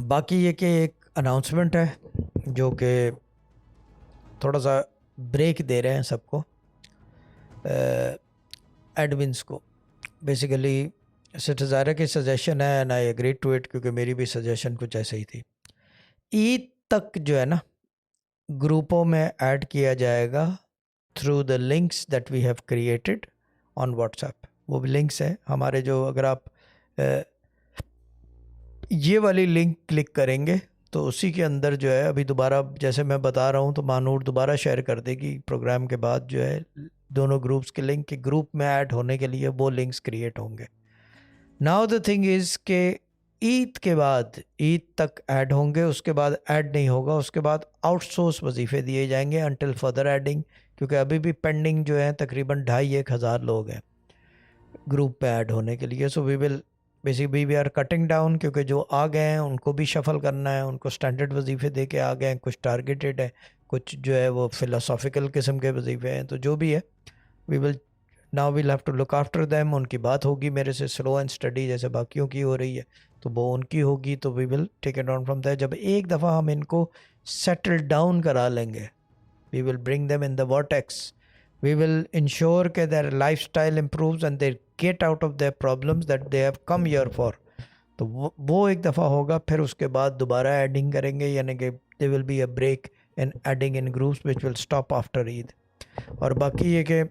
باقی یہ کہ ایک اناؤنسمنٹ ہے جو کہ تھوڑا سا بریک دے رہے ہیں سب کو، ایڈمنس کو بیسیکلی سٹزارہ کی سجیشن ہے and I agree to it, کیونکہ میری بھی سجیشن کچھ ایسے ہی تھی۔ عید تک جو ہے نا گروپوں میں ایڈ کیا جائے گا through the links that we have created on WhatsApp. وہ بھی لنکس ہیں ہمارے، جو اگر آپ یہ والی لنک کلک کریں گے تو اسی کے اندر جو ہے ابھی دوبارہ جیسے میں بتا رہا ہوں تو مانور دوبارہ شیئر کر دے گی پروگرام کے بعد، جو ہے دونوں گروپس کے لنک کے گروپ میں ایڈ ہونے کے لیے وہ لنکس کریٹ ہوں گے۔ ناؤ دا تھنگ از کہ عید کے بعد، عید تک ایڈ ہوں گے، اس کے بعد ایڈ نہیں ہوگا، اس کے بعد آؤٹ سورس وظیفے دیے جائیں گے انٹل فردر ایڈنگ، کیونکہ ابھی بھی پینڈنگ جو ہیں تقریباً 2,500-1,000 لوگ ہیں گروپ پہ ایڈ ہونے کے لیے۔ So basically we are cutting down, کیونکہ جو آ گئے ہیں ان کو بھی شفل کرنا ہے، ان کو سٹینڈرڈ وظیفے دے کے آ گئے ہیں، کچھ ٹارگیٹڈ ہے، کچھ جو ہے وہ فلاسافیکل قسم کے وظیفے ہیں، تو جو بھی ہے now we'll have to look after them. ان کی بات ہوگی میرے سے سلو اینڈ اسٹڈی، جیسے باقیوں کی ہو رہی ہے تو وہ ان کی ہوگی، تو we will take it on from there. جب ایک دفعہ ہم ان کو سیٹل ڈاؤن کرا لیں گے، we will bring them in the vortex, we will ensure that their lifestyle improves and they get out of their problems that they have come here for۔ تو وہ ایک دفعہ ہوگا، پھر اس کے بعد دوبارہ ایڈنگ کریں گے، یعنی کہ there will be a break in adding in groups which will stop after Eid۔ اور باقی یہ کہ